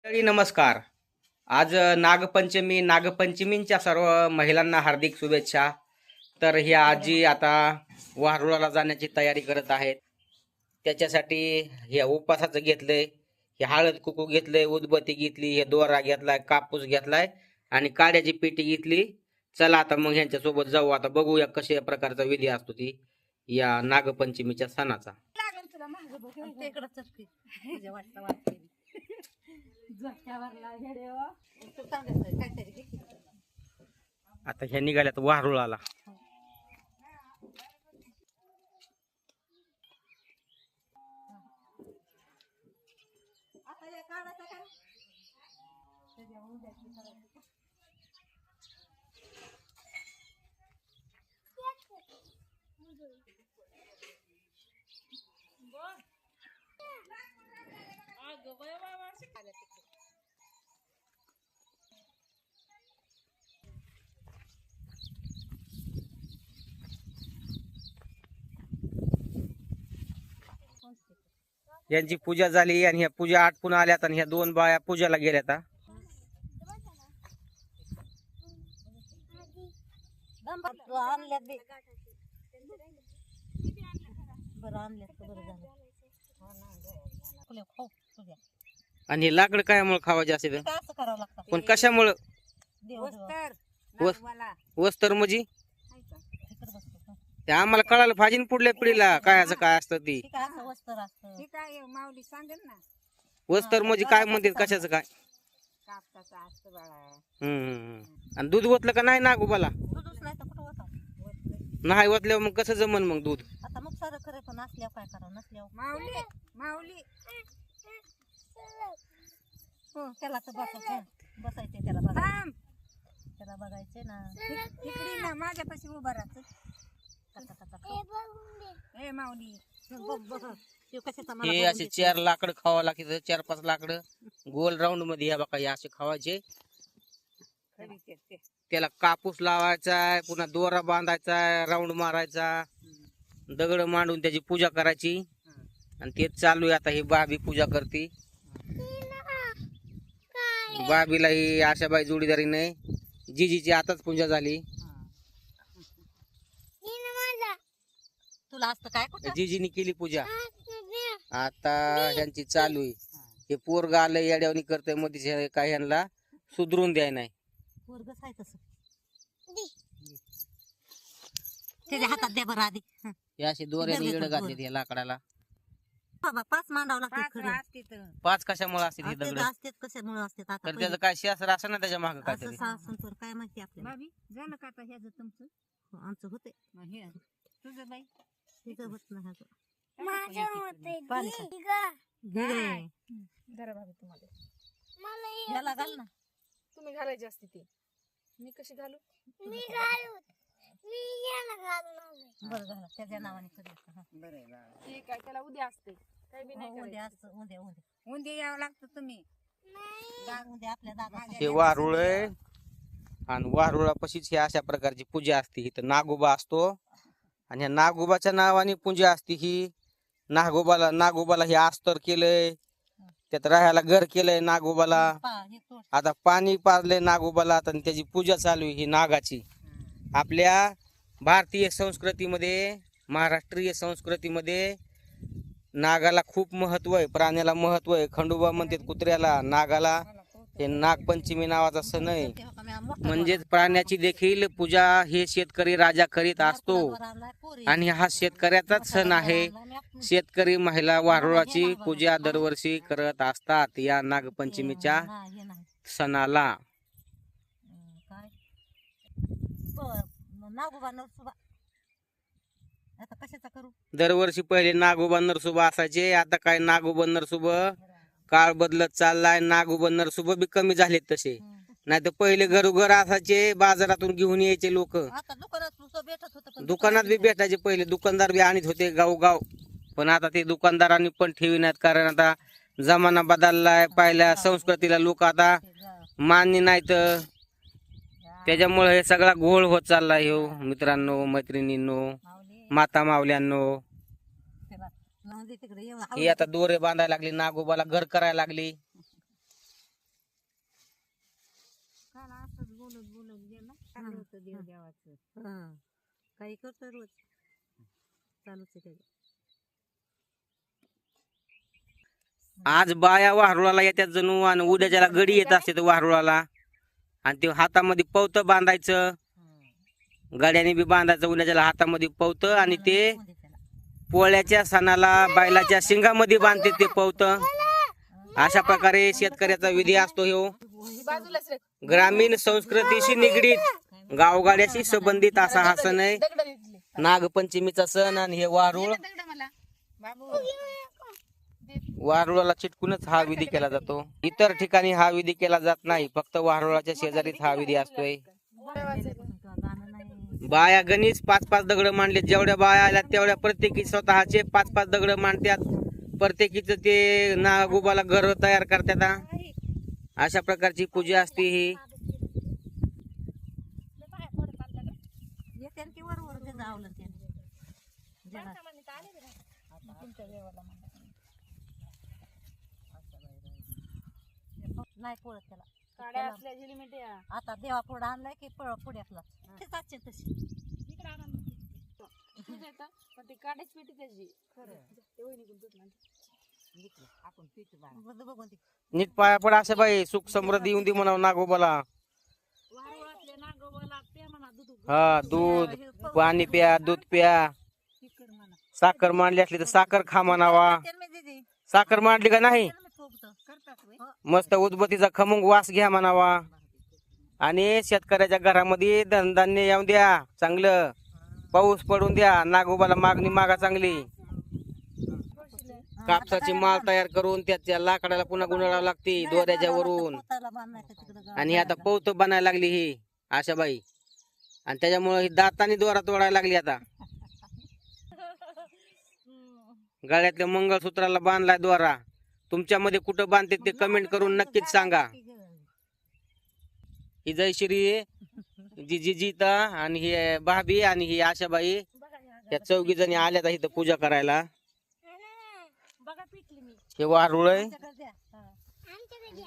मंडळी नमस्कार. आज नागपंचमीच्या सर्व महिलांना हार्दिक शुभेच्छा. तर ह्या आजी आता वारुळाला जाण्याची तयारी करत आहेत. त्याच्यासाठी हे उपासाचं घेतलंय, हे हळद कुकू घेतलंय, उदबत्ती घेतली, हे दोरा घेतलाय, कापूस घेतलाय आणि काड्याची पेटी घेतली. चला आता मग ह्यांच्या सोबत जाऊ. आता बघूया कशा प्रकारचा विधी असतो ती या नागपंचमीच्या सणाचा. आता ह्या निघाल्यात वारुळाला. यांची पूजा झाली आणि ह्या पूजा आटपून आल्यात आणि ह्या दोन बाया पूजाला गेल्यात. आणि हे लाकड कायमुळे खावायचे असेल पण कशामुळं? वस्तर म्हणजे ते आम्हाला कळालं भाजीन पुढल्या पिढीला काय असं काय असतं ती वस्तर म्हणजे काय म्हणतात कशाचं काय. आणि दूध ओतलं का नाही नागोबाला? नाही ओतल्यावर मग कसं जमन मग दूध? त्याला तर बसायचे, त्याला बघायचे ना माझ्यापाशी उभा राहतो. हे असे 4 लाकड खावा लागते, 4-5 लाकड गोल राऊंड मध्ये या बघा, असे खावायचे. त्याला कापूस लावायचा, पुन्हा दोरा बांधायचा, राऊंड मारायचा, दगड मांडून त्याची पूजा करायची. आणि तेच चालू आहे आता. ही बाबी पूजा करते. बाबीला ही आशाबाई जोडीदारी नाही, जिजीची आताच पूजा झाली. तुला असतं काय जिजीनी केली पूजा. आता ह्यांची चालू आहे. हे पोरग आलं येड्यावणी करतय मध्ये, काय ह्यांना सुधरून द्याय नाही. पोरगच आहे तसं. त्याच्या हातात द्या बरं आधी. हे असे दोऱ्याने येड घातले या लाकडाला. बाबा 5 मांडावं लागते. 5 कशामुळे असते ती दगड? असतात कशामुळे असतात आता? तर त्याचं काय शास्त्र असं ना त्याच्या मागे काय तरी. काय माहिती आपल्याला. झालं का आता ह्याचं तुमचं? आमचं होते. तुझं बाई तिचं होत नाही. याला घाल ना. तुम्ही घालायची असते ती. मी कशी घालू? बरं झालं त्याच्या नावाने ठीक आहे, त्याला उद्या असते. काही बी नाही उद्या करायचं. असतं. उद्या यावं लागतं तुम्ही. उद्या आपल्या दादा हे वारुळ आहे आणि वारुळापाशीच ही अशा प्रकारची पूजा असते. इथं नागोबा असतो आणि ह्या नागोबाच्या नावाने पूजा असते. ही नागोबाला हे अस्तर केलंय, त्यात राहायला घर केलंय नागोबाला. आता पाणी पाजलंय नागोबाला आणि त्याची पूजा चालू आहे ही नागाची. आपल्या भारतीय संस्कृतीमध्ये, महाराष्ट्रीय संस्कृतीमध्ये नागाला खूप महत्व आहे, प्राण्याला महत्व आहे. खंडोबा म्हणतात कुत्र्याला, नागाला. हे नागपंचमी नावाचा सण आहे. म्हणजेच प्राण्याची देखील पूजा हे शेतकरी राजा करीत असतो आणि हा शेतकऱ्याचाच सण आहे. शेतकरी महिला वारुळाची पूजा दरवर्षी करत असतात या नागपंचमीच्या सणाला. दरवर्षी पहिले नागोबा नरसोबा असायचे. आता काय नागोबा नरसोबा काळ बदलत चाललाय. नागोबा नरसोबा बी कमी झालेत तसे. नाही तर पहिले घरोघर असायचे, बाजारातून घेऊन यायचे लोक. दुकानात बी भेटायचे पहिले, दुकानदार बी आणत होते गावगाव. पण आता ते दुकानदारांनी पण ठेवी नाहीत, कारण आता जमाना बदललाय. पहिल्या संस्कृतीला लोक आता मान्य नाहीत. त्याच्यामुळे हे सगळा घोळ होत चाललाय. हो मित्रांनो, मैत्रिणींनो, माता मावल्यांनो, ही आता दोरे बांधायला लागली, नागोबाला घर करायला लागली. काल असंच बोलत बोलत गेला चालू होतं देव देवाचं काही करतो रोज चालूच आहे त्याचं. आज बाया वारुळाला येतात जणू आणि उद्या ज्याला गडी येत असते वारुळाला आणि ते हातामध्ये पवत बांधायचं गाड्याने बी बांधायचं उद्या ज्याला हातामध्ये पवत आणि ते पोळ्याच्या सणाला बैलाच्या शिंगामध्ये बांधते ते पवत. अशा प्रकारे शेतकऱ्याचा विधी असतो ह्यो बाजूलाच रे. ग्रामीण संस्कृतीशी निगडीत गावगाड्याशी संबंधित असा हा सण आहे दगड घेतली. नागपंचमीचा सण. आणि हे वारुळ दगड मला बाबू वारुळाला चिटकूनच हा विधी केला जातो. इतर ठिकाणी हा विधी केला जात नाही, फक्त वारुळाच्या शेजारीच हा विधी असतोय. गाणं नाही बाया गणेश 5-5 दगड मांडले. जेवढ्या बाया आल्या तेवढ्या प्रत्येकी स्वतःचे 5-5 दगड मांडतात. प्रत्येकीच ते नागोबाला घर तयार करतात. अशा प्रकारची पूजा असते ही. येते की वर ते जावलं त्याने जरा. नाही पळत त्याला काड्या असल्या झिलिमिट या. आता देवा पुढे आणलाय की पुढ्यातला तेच आजचे तशी इकडे आणा ना. तुझं येतं, पण ती काड्याच पेटी त्याची. ते वहिनीकडून तुटलं. आपण पितो बघून ती नीट पाया पड असे बाई, सुख समृद्धी येऊन दे म्हणावं नागोबाला. वारुळातल्या नागोबाला पे म्हणा दूध. हा दूध पाणी प्या, दूध प्या. तिकड म्हणा साखर मांडली असली तर साखर खा म्हणावा. दीदी साखर मांडली का नाही करतात व्हय. मस्त उदबत्तीचा खमंग वास घ्या म्हणावा. आणि शेतकऱ्याच्या घरामध्ये धनधान्य येऊन द्या चांगलं. पाऊस पडून द्या. नागोबाला मागणी मागा चांगली. कापसाची माळ तयार करून त्याच्या लाकडाला पुन्हा गुंडाळावं लागते दोऱ्याच्या वरून. पोताला बांधायचं तिकडं आणि आता पौत बनायला लागली ही आशाबाई. आणि त्याच्यामुळे ही दातानी दोरा तोडायला लागली आता. गळ्यातल्या मंगळसूत्राला बांधलाय दोरा. तुमच्यामध्ये कुठं बांधते ते कमेंट करून नक्कीच सांगा. ही जयश्री जी जिजीता आणि ही भाभी आणि ही आशाबाई या 4 जणी आल्यात इथं पूजा करायला. बघा पिटली मी. हे वारुळ आहे.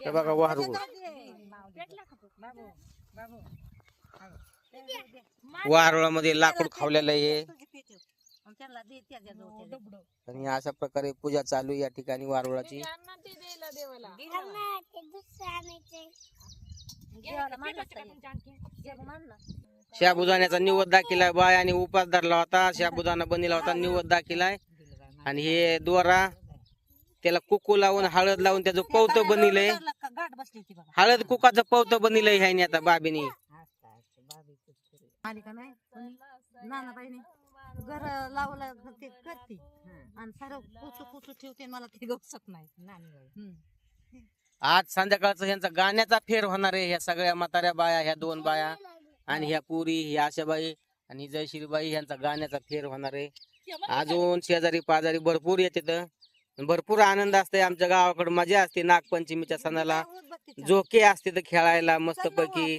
हे बघा वारुळ. पेटला का तो? बाबू बाबू वारुळामध्ये लाकूड खावलेलं आहे. त्याला दे त्याच्या जवळ आणि अशा प्रकारे पूजा चालू आहे या ठिकाणी वारुळाची. त्यांना ते द्यायला देवाला. देवाला मांडलं मांडलं शाबुदाण्याचा निवद दाखिलाय बायाने उपास धरला होता. शाबुदाना बनला होता, निवद दाखिलाय. आणि हे दोरा त्याला कुकू लावून हळद लावून त्याचं पवत बनलंय. गाठ बसली होती बघा. हळद कुकाचं पवत बनलंय ह्याने आता बाबीनी. आली का नाही नानाबाईने घर लावलं ते करते आणि सारं पुचू पुचू ठेवते. मला ते गवसत नाही नानीबाई. आज संध्याकाळचं ह्यांचा गाण्याचा फेर होणार आहे. ह्या सगळ्या म्हाताऱ्या बाया, ह्या 2 बाया आणि ह्या पुरी, ह्या आशाबाई आणि जयश्रीबाई ह्यांचा गाण्याचा फेर होणार आहे. अजून शेजारी पाजारी भरपूर येते. भरपूर आनंद असते आमच्या गावाकडे. मजा असते नागपंचमीच्या सणाला. झोके असते तर खेळायला मस्त पैकी.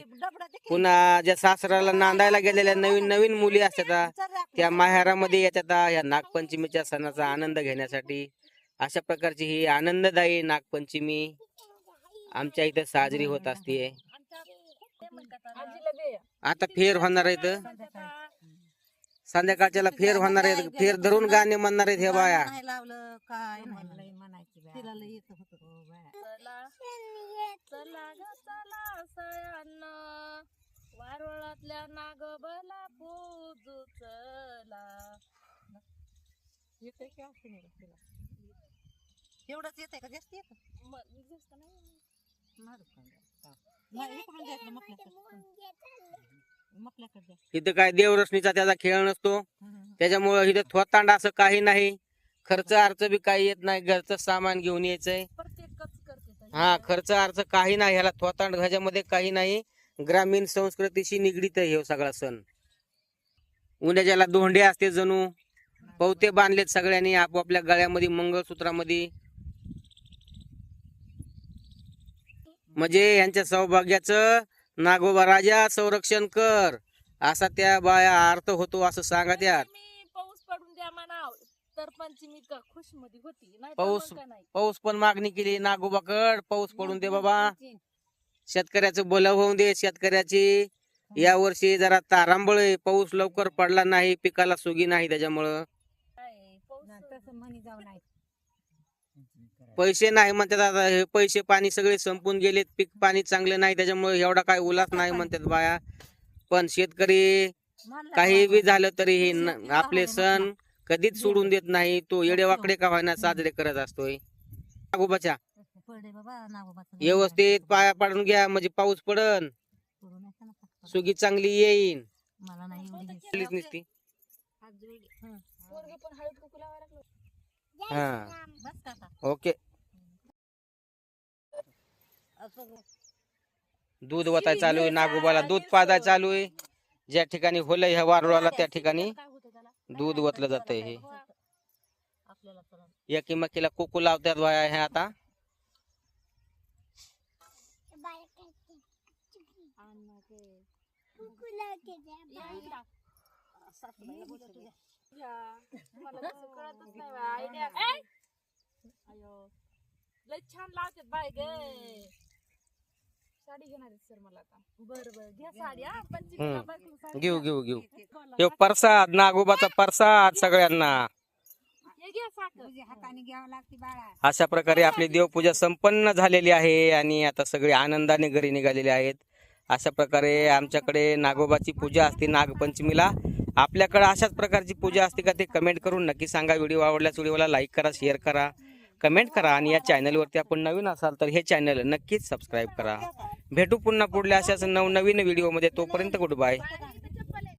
पुन्हा ज्या सासऱ्याला नांदायला गेलेल्या नवीन नवीन मुली असतात त्या माहेरामध्ये येतात ह्या नागपंचमीच्या सणाचा आनंद घेण्यासाठी. अशा प्रकारची ही आनंददायी नागपंचमी आमच्या इथं साजरी होत असते. आजीला दे. आता फेर होणार आहेत. संध्याकाळच्याला फेर होणार आहेत. फेर धरून गाणे म्हणणार आहेत ह्या बाया. नाही लावलं काय नाही म्हणायची तिला लई येत होत. चला चला ग चला सयान्न वारुळातल्या नागोबाला पूजू चला. येते की असं नाही तिला एवढंच येते का जास्त येत जास्त नाही. इथं काय देवरसणीचा त्याचा खेळ नसतो. त्याच्यामुळे इथं थोतांड असं काही नाही. खर्च अर्थ बी काही येत नाही. घरचं सामान घेऊन यायचंय. प्रत्येकच करते. हा खर्च अर्थ काही नाही. ह्याला थोतांड ह्याच्यामध्ये काही नाही. ग्रामीण संस्कृतीशी निगडीत आहे हे सगळा सण. उद्या ज्याला धोंडे असते जणू पवते बांधलेत सगळ्यांनी आपापल्या गळ्यामध्ये मंगळसूत्रामध्ये. म्हणजे यांच्या सौभाग्याचं नागोबा राजा संरक्षण कर असा त्या बाया अर्थ होतो असं सांगा त्यात. मी पाऊस पडून द्या म्हणाव तर पंचमी का खुश मध्ये होती. नाही तर पाऊस मग काय नाही. पाऊस पण मागणी केली नागोबाकड. पाऊस पडून दे बाबा. शेतकऱ्याचं भलं होऊन दे. शेतकऱ्याची या वर्षी जरा तारांबळ आहे. पाऊस लवकर पडला नाही, पिकाला सुगी नाही, त्याच्यामुळं तसं म्हणी जाऊ नाही. पैसे नाही म्हणतात. आता हे पैसे पाणी सगळे संपून गेलेत, पीक पाणी चांगलं नाही, त्याच्यामुळे एवढा काय उल्हास नाही म्हणतात बाया. पण शेतकरी काही बी झालं तरी हे आपले सण कधीच सोडून देत नाही. तो येडेवाकडे का व्हायना साजरे करत असतोय. नागोबाच्या पडे बाबा नागोबाचं व्यवस्थित पाया पाडून घ्या, म्हणजे पाऊस पडन, करू नका ना फक्त. सुगी चांगली येईन. मला नाही एवढी घ्यायची. चांगलीच नुसती. पोरगं पण हळद कुकू लावायला लागलं. हा बस का आता? ओके. असं दूध वताय चालू आहे, नागोबाला दूध पाजाय चालू आहे. ज्या ठिकाणी होलंय ह्या वारुळाला त्या ठिकाणी काय होतं त्याला दूध वतलं जातंय. हे आपल्याला करा. एकीमेकीला कुकू लावतात बाया हे आता. आणि मग ते मला तसं कळतच नाही बा, आयडिया अयो लय छान लावतात बाय गे. साडी घेणार आहेत सर मला आता. बरं बरं घ्या साडी. हा पंचमीला बायकोला साडी घेऊ घ्या. घेऊ घेऊ. हे प्रसाद, नागोबाचा प्रसाद सगळ्यांना. हे घ्या साखर. हाताने घ्यावं लागते बाळा. अशा प्रकारे आपली देवपूजा संपन्न झालेली आहे आणि आता सगळे आनंदाने घरी निघालेले आहेत. अशा प्रकारे आमच्याकडे नागोबाची पूजा असते नागपंचमीला. आपल्याकडे अशाच प्रकारची पूजा असते का ते कमेंट करून नक्की सांगा. व्हिडिओ आवडल्यास व्हिडिओला लाईक करा, शेअर करा, कमेंट करा आणि या चॅनलवरती आपण नवीन असाल तर हे चॅनल नक्कीच सबस्क्राईब करा. भेटू पुन्हा पुढल्या अशाच नवनवीन व्हिडिओमध्ये. तोपर्यंत गुड बाय.